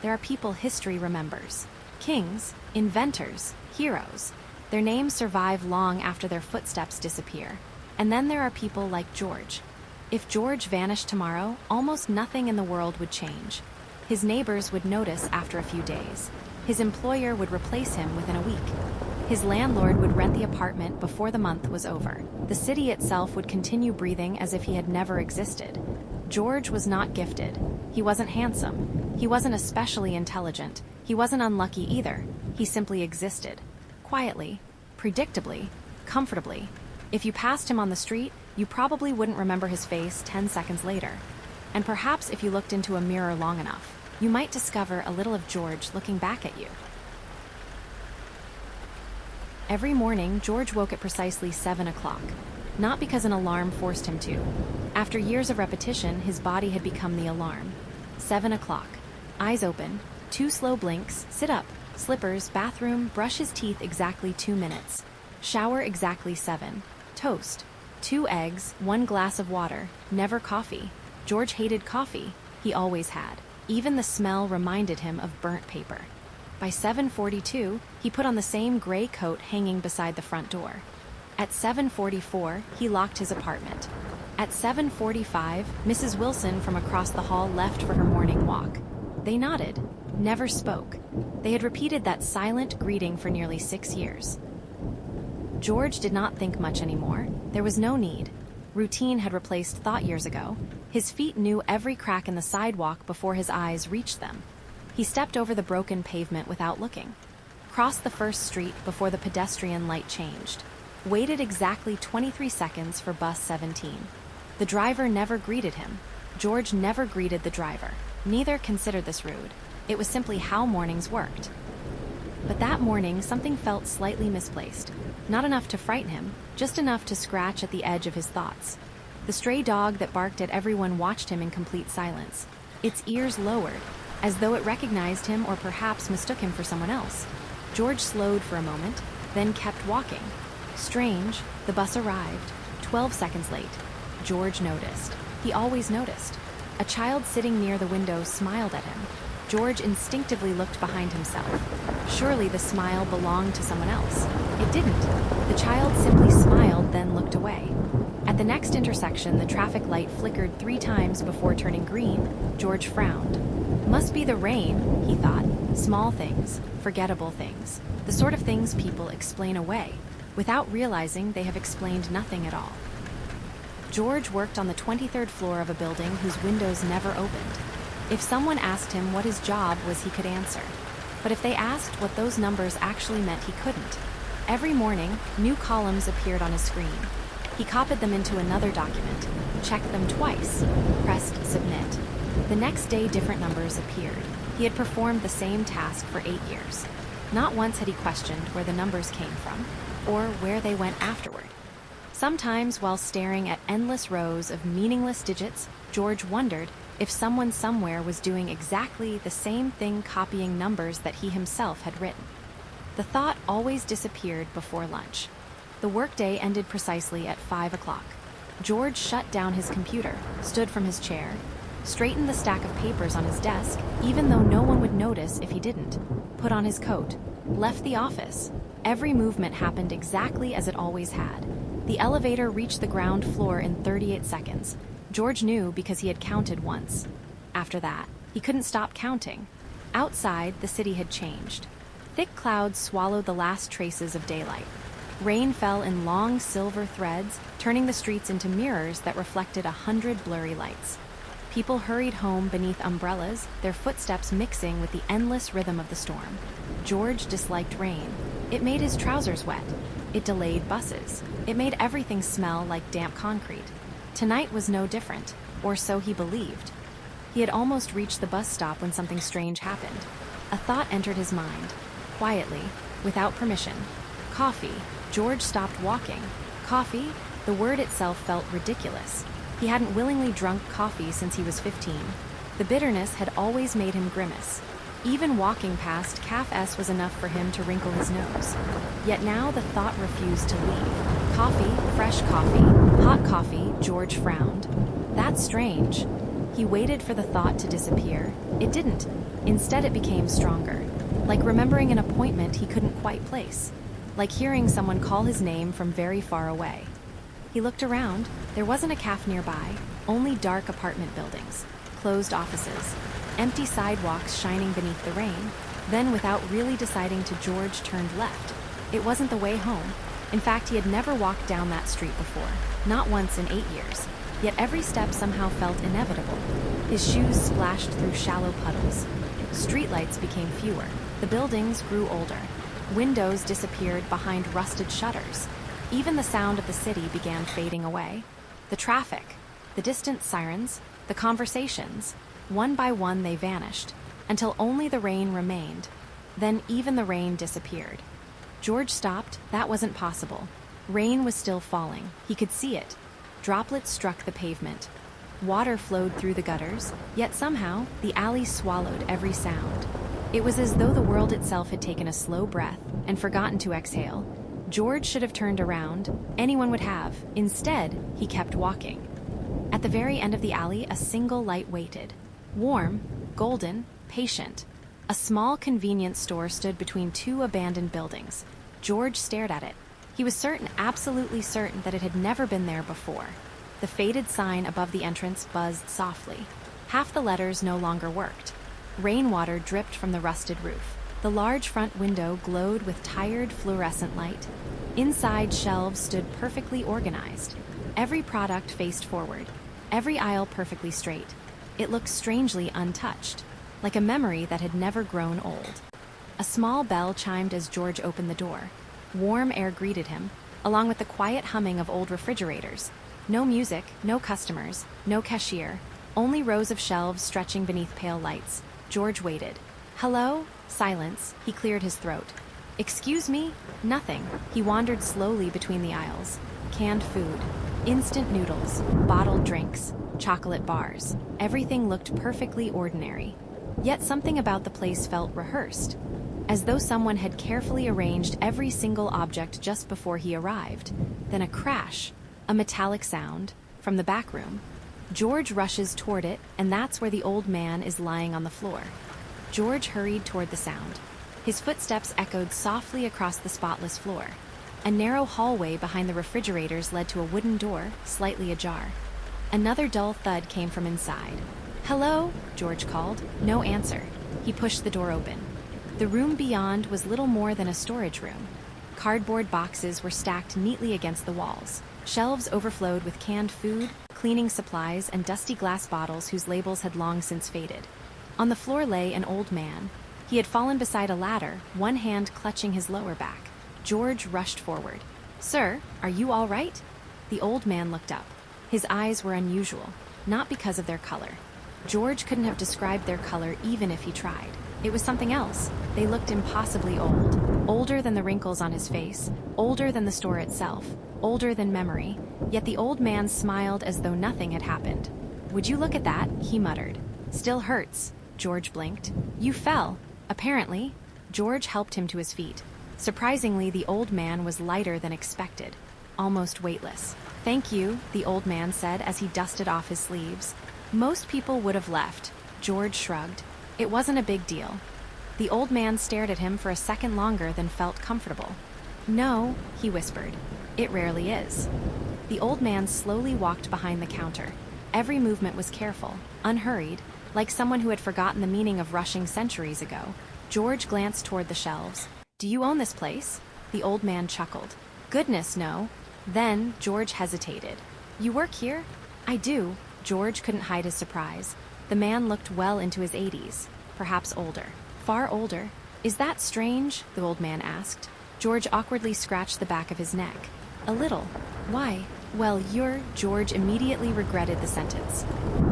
there are people history remembers. Kings, inventors, heroes. Their names survive long after their footsteps disappear. And then there are people like George. If George vanished tomorrow, almost nothing in the world would change. His neighbors would notice after a few days. His employer would replace him within a week. His landlord would rent the apartment before the month was over. The city itself would continue breathing as if he had never existed. George was not gifted. He wasn't handsome. He wasn't especially intelligent. He wasn't unlucky either. He simply existed. Quietly, predictably, comfortably. If you passed him on the street, you probably wouldn't remember his face 10 seconds later. And perhaps if you looked into a mirror long enough, you might discover a little of George looking back at you. Every morning, George woke at precisely 7 o'clock. Not because an alarm forced him to. After years of repetition, his body had become the alarm. 7 o'clock. Eyes open, 2 slow blinks, sit up, slippers, bathroom, brush his teeth exactly 2 minutes. Shower exactly 7. Toast. 2 eggs, 1 glass of water, never coffee. George hated coffee. He always had. Even the smell reminded him of burnt paper. By 7:42, he put on the same gray coat hanging beside the front door. At 7:44, he locked his apartment. At 7:45, Mrs. Wilson from across the hall left for her morning walk. They nodded, never spoke. They had repeated that silent greeting for nearly 6 years. George did not think much anymore. There was no need. Routine had replaced thought years ago. His feet knew every crack in the sidewalk before his eyes reached them. He stepped over the broken pavement without looking. Crossed the first street before the pedestrian light changed. Waited exactly 23 seconds for bus 17. The driver never greeted him. George never greeted the driver. Neither considered this rude. It was simply how mornings worked. But that morning, something felt slightly misplaced. Not enough to frighten him, just enough to scratch at the edge of his thoughts. The stray dog that barked at everyone watched him in complete silence. Its ears lowered, as though it recognized him or perhaps mistook him for someone else. George slowed for a moment, then kept walking. Strange, the bus arrived, 12 seconds late. George noticed. He always noticed. A child sitting near the window smiled at him. George instinctively looked behind himself. Surely the smile belonged to someone else. It didn't. The child simply smiled, then looked away. At the next intersection, the traffic light flickered 3 times before turning green. George frowned. Must be the rain, he thought. Small things, forgettable things. The sort of things people explain away, without realizing they have explained nothing at all. George worked on the 23rd floor of a building whose windows never opened. If someone asked him what his job was, he could answer. But if they asked what those numbers actually meant, he couldn't. Every morning, new columns appeared on his screen. He copied them into another document, checked them twice, pressed submit. The next day, different numbers appeared. He had performed the same task for 8 years. Not once had he questioned where the numbers came from, or where they went afterward. Sometimes, while staring at endless rows of meaningless digits, George wondered if someone somewhere was doing exactly the same thing, copying numbers that he himself had written. The thought always disappeared before lunch. The workday ended precisely at 5 o'clock. George shut down his computer, stood from his chair, straightened the stack of papers on his desk, even though no one would notice if he didn't, put on his coat, left the office. Every movement happened exactly as it always had. The elevator reached the ground floor in 38 seconds. George knew because he had counted once. After that, he couldn't stop counting. Outside, the city had changed. Thick clouds swallowed the last traces of daylight. Rain fell in long silver threads, turning the streets into mirrors that reflected 100 blurry lights. People hurried home beneath umbrellas, their footsteps mixing with the endless rhythm of the storm. George disliked rain. It made his trousers wet. It delayed buses. It made everything smell like damp concrete. Tonight was no different, or so he believed. He had almost reached the bus stop when something strange happened. A thought entered his mind. Quietly, without permission. Coffee. George stopped walking. Coffee? The word itself felt ridiculous. He hadn't willingly drunk coffee since he was 15. The bitterness had always made him grimace. Even walking past Caf was enough for him to wrinkle his nose. Yet now the thought refused to leave. Coffee, fresh coffee, hot coffee. George frowned. That's strange. He waited for the thought to disappear. It didn't. Instead, it became stronger. Like remembering an appointment he couldn't quite place. Like hearing someone call his name from very far away. He looked around. There wasn't a cafe nearby, only dark apartment buildings, closed offices, empty sidewalks shining beneath the rain. Then, without really deciding to, George turned left. It wasn't the way home. In fact, he had never walked down that street before, not once in 8 years. Yet every step somehow felt inevitable. His shoes splashed through shallow puddles. Streetlights became fewer. The buildings grew older. Windows disappeared behind rusted shutters. Even the sound of the city began fading away. The traffic, the distant sirens, the conversations, one by one they vanished, until only the rain remained. Then even the rain disappeared. George stopped. That wasn't possible. Rain was still falling. He could see it. Droplets struck the pavement. Water flowed through the gutters, yet somehow the alley swallowed every sound. It was as though the world itself had taken a slow breath and forgotten to exhale. George should have turned around. Anyone would have. Instead, he kept walking. At the very end of the alley, a single light waited. Warm, golden, patient. A small convenience store stood between two abandoned buildings. George stared at it. He was certain, absolutely certain, that it had never been there before. The faded sign above the entrance buzzed softly. Half the letters no longer worked. Rainwater dripped from the rusted roof. The large front window glowed with tired fluorescent light. Inside, shelves stood perfectly organized. Every product faced forward. Every aisle perfectly straight. It looked strangely untouched, like a memory that had never grown old. A small bell chimed as George opened the door. Warm air greeted him, along with the quiet humming of old refrigerators. No music, no customers, no cashier, only rows of shelves stretching beneath pale lights. George waited. Hello? Silence. He cleared his throat. Excuse me? Nothing. He wandered slowly between the aisles. Canned food, instant noodles, bottled drinks, chocolate bars. Everything looked perfectly ordinary. Yet something about the place felt rehearsed, as though someone had carefully arranged every single object just before he arrived. Then a crash, a metallic sound, from the back room. George rushes toward it, and that's where the old man is lying on the floor. George hurried toward the sound. His footsteps echoed softly across the spotless floor. A narrow hallway behind the refrigerators led to a wooden door, slightly ajar. Another dull thud came from inside. Hello? George called. No answer. He pushed the door open. The room beyond was little more than a storage room. Cardboard boxes were stacked neatly against the walls. Shelves overflowed with canned food, cleaning supplies, and dusty glass bottles whose labels had long since faded. On the floor lay an old man. He had fallen beside a ladder, one hand clutching his lower back. George rushed forward. Sir, are you all right? The old man looked up. His eyes were unusual, not because of their color. George couldn't have described their color even if he tried. It was something else. They looked impossibly old. Older than the wrinkles on his face, older than the store itself, older than memory. Yet the old man smiled as though nothing had happened. Would you look at that? He muttered. Still hurts. George blinked. You fell. Apparently. George helped him to his feet. Surprisingly, the old man was lighter than expected, almost weightless. Thank you, the old man said as he dusted off his sleeves. Most people would have left. George shrugged. It wasn't a big deal. The old man stared at him for a second longer than felt comfortable. No, he whispered. It rarely is. The old man slowly walked behind the counter. Every movement was careful, unhurried, like someone who had forgotten the meaning of rushing centuries ago. George glanced toward the shelves. Do you own this place? The old man chuckled. Goodness, no. Then George hesitated. You work here? I do. George couldn't hide his surprise. The man looked well into his 80s, perhaps older. Far older. Is that strange? The old man asked. George awkwardly scratched the back of his neck. A little. Why? Well, George immediately regretted the sentence.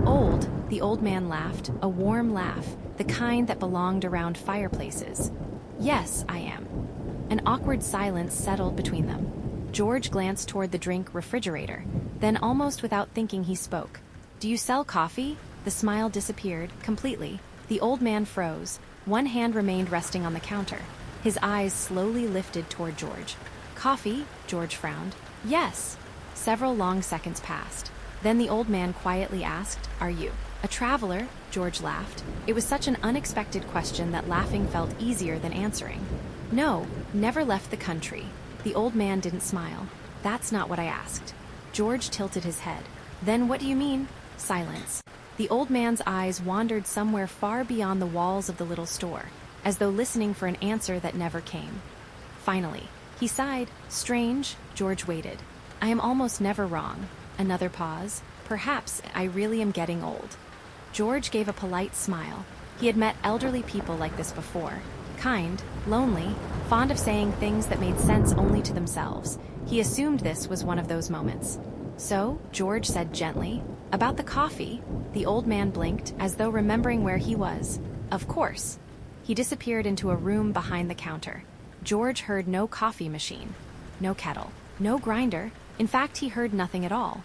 Old, the old man laughed, a warm laugh, the kind that belonged around fireplaces. Yes, I am. An awkward silence settled between them. George glanced toward the drink refrigerator. Then, almost without thinking, he spoke. Do you sell coffee? The smile disappeared, completely. The old man froze. One hand remained resting on the counter. His eyes slowly lifted toward George. Coffee? George frowned. Yes. Several long seconds passed. Then the old man quietly asked, Are you? A traveler, George laughed. It was such an unexpected question that laughing felt easier than answering. No, never left the country. The old man didn't smile. That's not what I asked. George tilted his head. Then what do you mean? Silence. The old man's eyes wandered somewhere far beyond the walls of the little store, as though listening for an answer that never came. Finally, he sighed. Strange, George waited. I am almost never wrong. Another pause. Perhaps I really am getting old. George gave a polite smile. He had met elderly people like this before. Kind, lonely, fond of saying things that made sense only to themselves. He assumed this was one of those moments. So, George said gently, about the coffee. The old man blinked, as though remembering where he was. Of course. He disappeared into a room behind the counter. George heard no coffee machine, no kettle, no grinder. In fact, he heard nothing at all.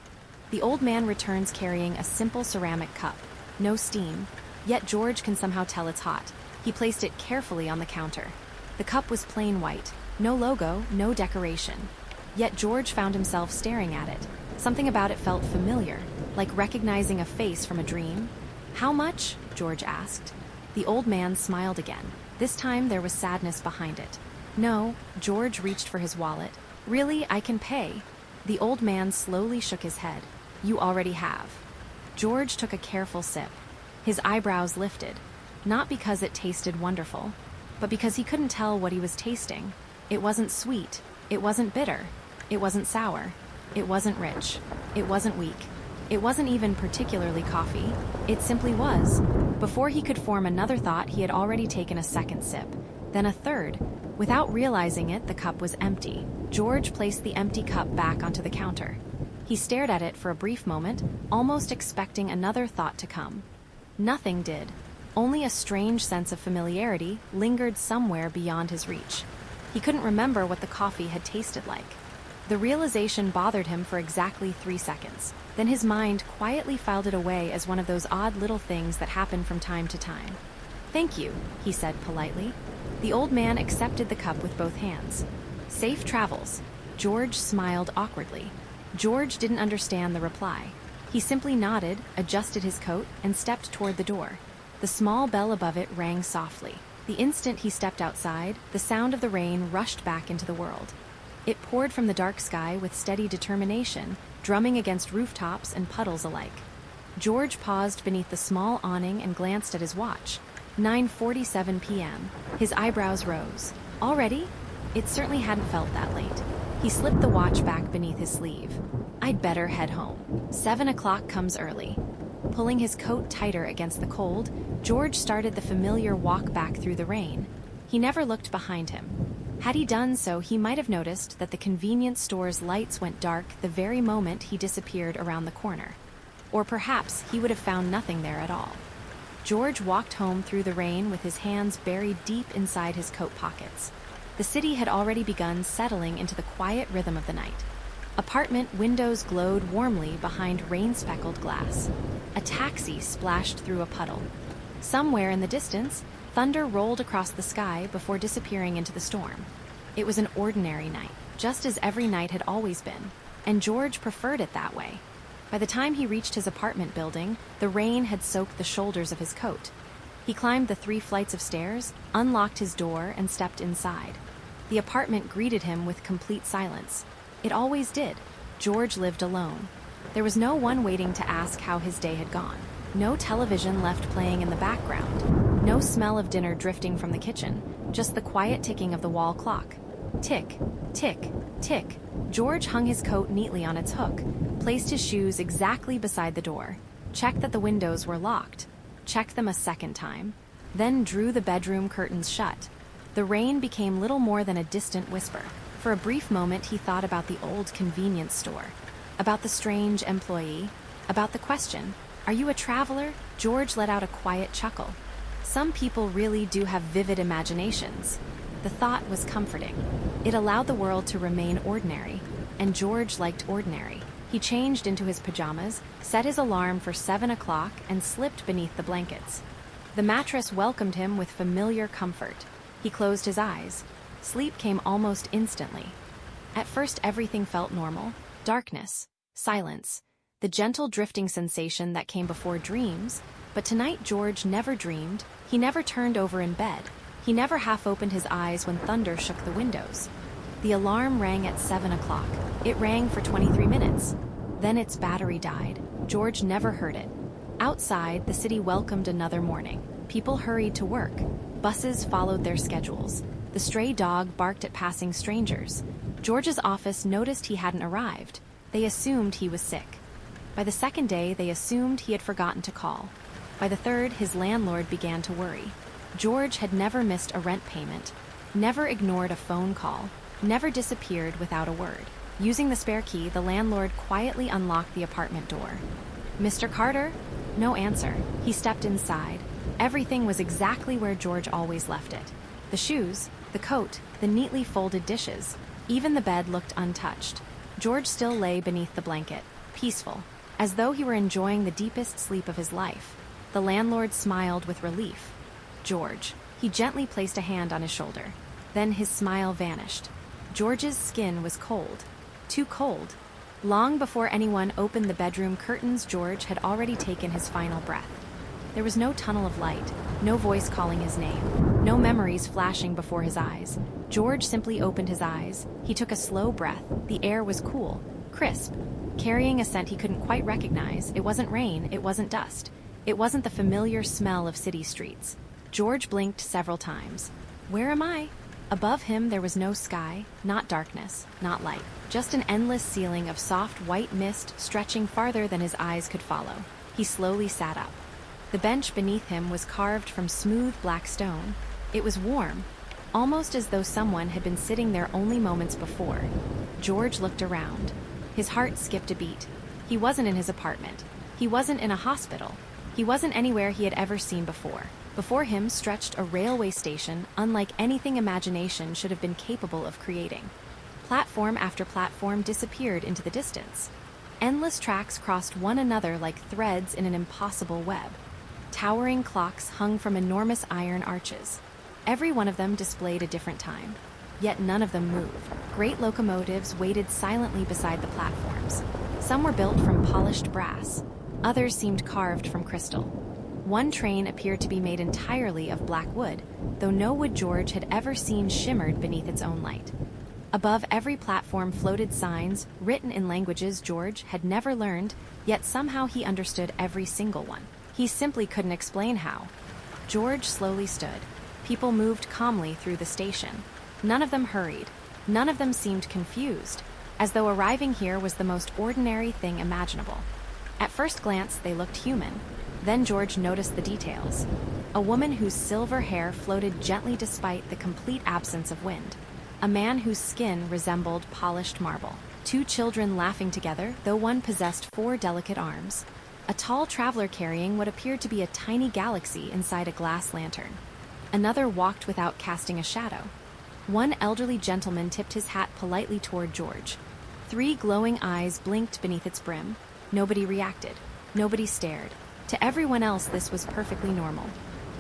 The old man returns carrying a simple ceramic cup. No steam, yet George can somehow tell it's hot. He placed it carefully on the counter. The cup was plain white, no logo, no decoration. Yet George found himself staring at it. Something about it felt familiar, like recognizing a face from a dream. How much? George asked. The old man smiled again. This time there was sadness behind it. No, George reached for his wallet. Really, I can pay. The old man slowly shook his head. You already have. George took a careful sip. His eyebrows lifted, not because it tasted wonderful, but because he couldn't tell what he was tasting. It wasn't sweet. It wasn't bitter. It wasn't sour. It wasn't rich. It wasn't weak. It wasn't even particularly coffee. It simply was. Before he could form another thought, he had already taken a second sip, then a third. Without realizing it, the cup was empty. George placed the empty cup back onto the counter. He stared at it for a brief moment, almost expecting another thought to come. Nothing did. Only a strange sense of familiarity lingered somewhere beyond his reach. He couldn't remember what the coffee had tasted like. The realization bothered him for exactly 3 seconds. Then his mind quietly filed it away as one of those odd little things that happen from time to time. Thank you, he said politely. The old man accepted the cup with both hands. Safe travels. George smiled awkwardly. George didn't understand the reply. He simply nodded, adjusted his coat, and stepped toward the door. The small bell above it rang softly. The instant he stepped outside, the sound of the rain rushed back into the world. It poured from the dark sky with steady determination, drumming against rooftops and puddles alike. George paused beneath the small awning and glanced at his watch. 9:47 p.m. His eyebrows rose. Already? It certainly hadn't felt that late. He slipped the watch back beneath his sleeve. I'd better head home. 7 o'clock comes early. Pulling his coat tighter against the cold, George started the familiar walk back through the rain. He never looked behind him. Had he done so, he might have noticed that the convenience store's lights went dark the very moment he disappeared around the corner. Or perhaps he would have found nothing there at all. George walked home through the rain with his hands buried deep inside his coat pockets. The city had already begun settling into the quiet rhythm of the night. Apartment windows glowed warmly behind rain-speckled glass. A taxi splashed through a puddle. Somewhere in the distance, thunder rolled across the sky before disappearing into the storm. It was an ordinary night, just as every night had always been, and George preferred it that way. By the time he reached his apartment building, the rain had soaked the shoulders of his coat. He climbed the 3 flights of stairs, unlocked his door, and stepped inside. The apartment greeted him with complete silence. It always did. George lived alone. There was no one waiting to ask how his day had gone. No television left playing in the background. No smell of dinner drifting from the kitchen. Just the quiet ticking of the wall clock. Tick, tick, tick. George hung his coat neatly on its hook, placed his shoes exactly beside the door, checked that the windows were locked, checked them a second time, then drew the bedroom curtains shut. The rain became little more than a distant whisper. For a brief moment, he thought about the old convenience store, about the strange employee, about the question, "Are you a traveler?" George let out a quiet chuckle. Some people really do have vivid imaginations. The thought was comforting. It allowed the world to remain ordinary, and George liked ordinary. He changed into his pajamas, set his alarm for 7 o'clock, and slipped beneath the blankets. The mattress welcomed him with familiar comfort. He closed his eyes. Sleep came almost instantly. At first everything felt normal. Darkness, silence, the gentle drifting sensation that came before dreams. But tonight George never dreamed, he never turned over in bed, he never half opened his eyes when thunder shook the windows. The alarm rang at 7 o'clock. It rang for 23 minutes. Then its battery died. George never heard it. Outside, the city welcomed another morning. People hurried to work. Buses followed their schedules. The stray dog barked at passing strangers. George's office noticed he hadn't arrived. They assumed he was sick. By the second day, they assumed he had forgotten to call. By the third, his landlord began to worry. George had never missed a rent payment, never ignored a phone call, never disappeared without a word. Using the spare key, the landlord quietly unlocked the apartment door. "Mr. Carter?" No answer. He stepped inside. Everything was exactly where George always left it. The shoes, the coat, the neatly folded dishes. Even the bed looked untouched. George still lay beneath the blanket, peaceful, as though he were enjoying the deepest sleep of his life. The landlord smiled with relief. "George." He gently placed a hand on his shoulder. Then his smile vanished. George's skin was cold. Too cold. Long before anyone opened the bedroom curtains, George had already taken his final breath. There was no tunnel of light, no voice calling his name, no memories flashing before his eyes. George simply opened his eyes. He took a slow breath. The air was cool, crisp, carrying a scent he couldn't quite recognize. It wasn't rain, it wasn't dust. It wasn't the familiar smell of city streets. George blinked several times. Where am I? Above him there was no sky, not darkness, not light. Just an endless ceiling of soft white mist stretching farther than his eyes could follow. He slowly sat up. The bench beneath him was carved from smooth black stone. It was warm, almost as though someone had been sitting there only moments before. George looked around. His heart skipped a beat. He wasn't in his apartment. He wasn't in a hospital. He wasn't anywhere he had ever seen before. Before him stretched a railway station unlike anything imagination should have been capable of creating. Platform after platform disappeared into the distance. Endless tracks crossed one another like threads in an impossible web. Towering clocks hung from enormous iron arches. Every one of them displayed a different time. Yet none of them moved. Great locomotives waited silently beside the platforms. Some were built from polished brass. Others seemed carved from crystal. One train appeared to be made entirely of black wood, though no wood George had ever seen shimmered beneath its own light. Above every platform floated signs written in languages George had never learned, yet somehow he understood every single one. He simply couldn't explain how. George slowly stood. People moved calmly through the station. None of them hurried. None of them seemed confused, as though arriving here was the most ordinary thing imaginable. At first glance, they looked human. Then George noticed the details. A woman whose silver hair floated gently despite the complete absence of wind. A man whose skin resembled polished marble. Two children laughing together, though one possessed 4 delicate arms. A tall traveler carrying what appeared to be a tiny galaxy inside a glass lantern. Another walked without casting a shadow. One elderly gentleman tipped his hat politely toward George. 3 glowing eyes blinked beneath its brim. Nobody reacted. Nobody stared. To everyone else, this was perfectly normal.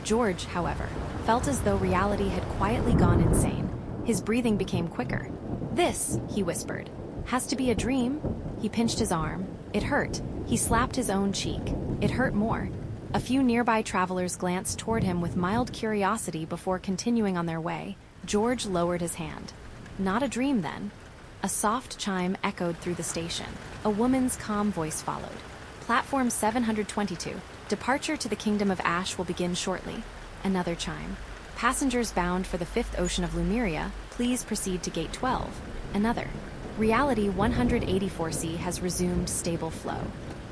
George, however, felt as though reality had quietly gone insane. His breathing became quicker. "This," he whispered, "has to be a dream." He pinched his arm. It hurt. He slapped his own cheek. It hurt more. A few nearby travelers glanced toward him with mild curiosity before continuing on their way. George lowered his hand. Not a dream, then. A soft chime echoed through the station. A woman's calm voice followed. "Platform 722. Departure to the Kingdom of Ash will begin shortly." Another chime. "Passengers bound for the 5th ocean of Lumeria, please proceed to Gate 12." Another. "Reality 184C has resumed stable flow.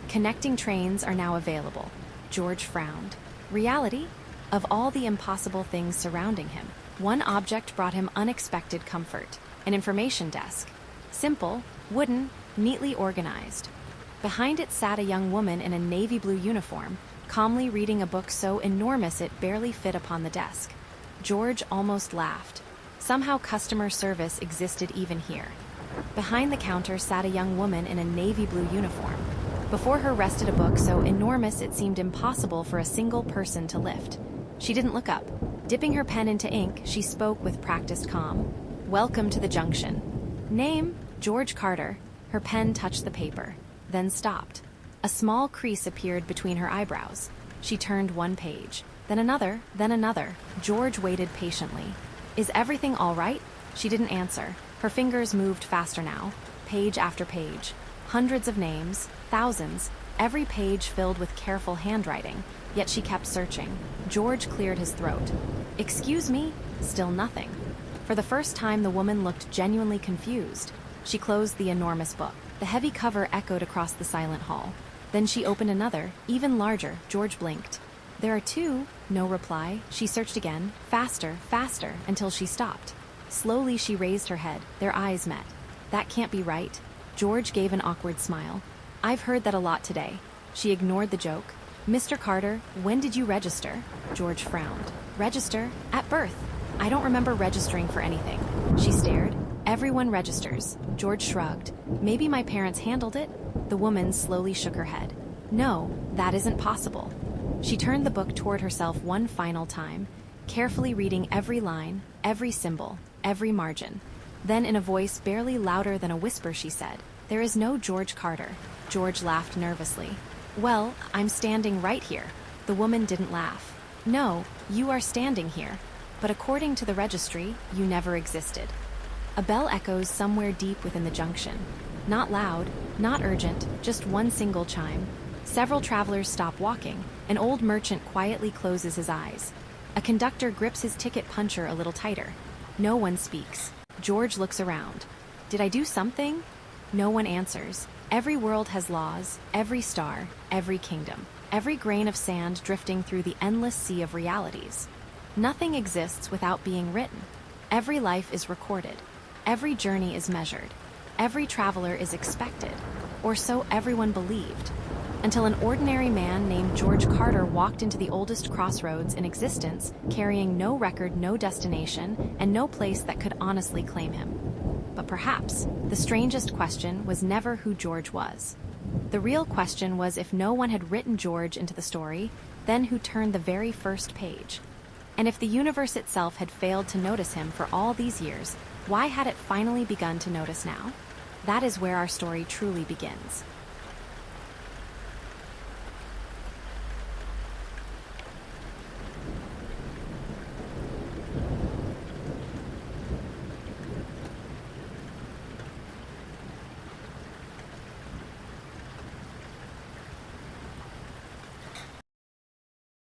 Connecting trains are now available." George frowned. Reality? Of all the impossible things surrounding him, one object brought him unexpected comfort. An information desk. Simple, wooden, neatly organized. Behind it sat a young woman in a navy blue uniform, calmly reading a book so enormous it barely fit upon the desk. George almost laughed. Somehow customer service existed even here. Behind the counter sat a young woman in a navy blue uniform. Before her rested a book so enormous it seemed impossible for a single person to lift. She didn't look up. Dipping her pen into ink, she spoke with practiced calm. "Welcome to the junction." "Name?" "George Carter." Her pen touched the paper, then stopped. A small crease appeared between her eyebrows. She turned one page, then another, then another. George waited patiently. Is everything all right? She didn't answer. Her fingers moved faster now, page after page. Hundreds of names, thousands, every page filled with careful handwriting, yet she kept searching. George cleared his throat. Excuse me? Still nothing. For the first time, the woman looked genuinely confused. She closed the enormous book. The heavy cover echoed across the silent hall. Then she opened another, even larger. George blinked. There are two. No reply. She searched again, faster, faster, until she stopped. Slowly she raised her head. Their eyes met. That can't be right. George gave an awkward smile. I've heard that a lot today. She ignored the joke. Mr. Carter, when did you register? George frowned. Register? At birth. I don't remember registering for anything. She stared. Everyone registers. George shrugged. Maybe my parents handled it? The woman slowly shook her head. No, that isn't possible. She turned the book toward herself one final time, carefully reading every line, every symbol, every margin. Then in a voice barely louder than a whisper she said, There is no George Carter. George laughed nervously. Well, I'm standing right here. The woman didn't laugh. No, you are standing here. But according to the registry, you never existed. A bell echoes somewhere deep within the junction. Not loud, not urgent, just one single chime. Several travelers stop walking. An old merchant quietly closes his eyes. A conductor grips his ticket puncher a little tighter. No one speaks. George looks around. Did I do something? No one answers. Every world has laws, every star, every kingdom, every grain of sand drifting through the endless sea of realities. Nothing exists without being written. Every life is recorded. Every journey is measured. Every traveler is expected, or so everyone believed, until an ordinary man named George Carter walked into the oldest crossroads in existence, carrying no record, no destination, and no place that could honestly claim him. But perhaps the strangest question was never who George was. The real question was, if no one had written George into the story, then who turned the very first page? And if the universe itself had failed to notice him for all these years, why had it finally begun to notice now? That is where our story truly begins.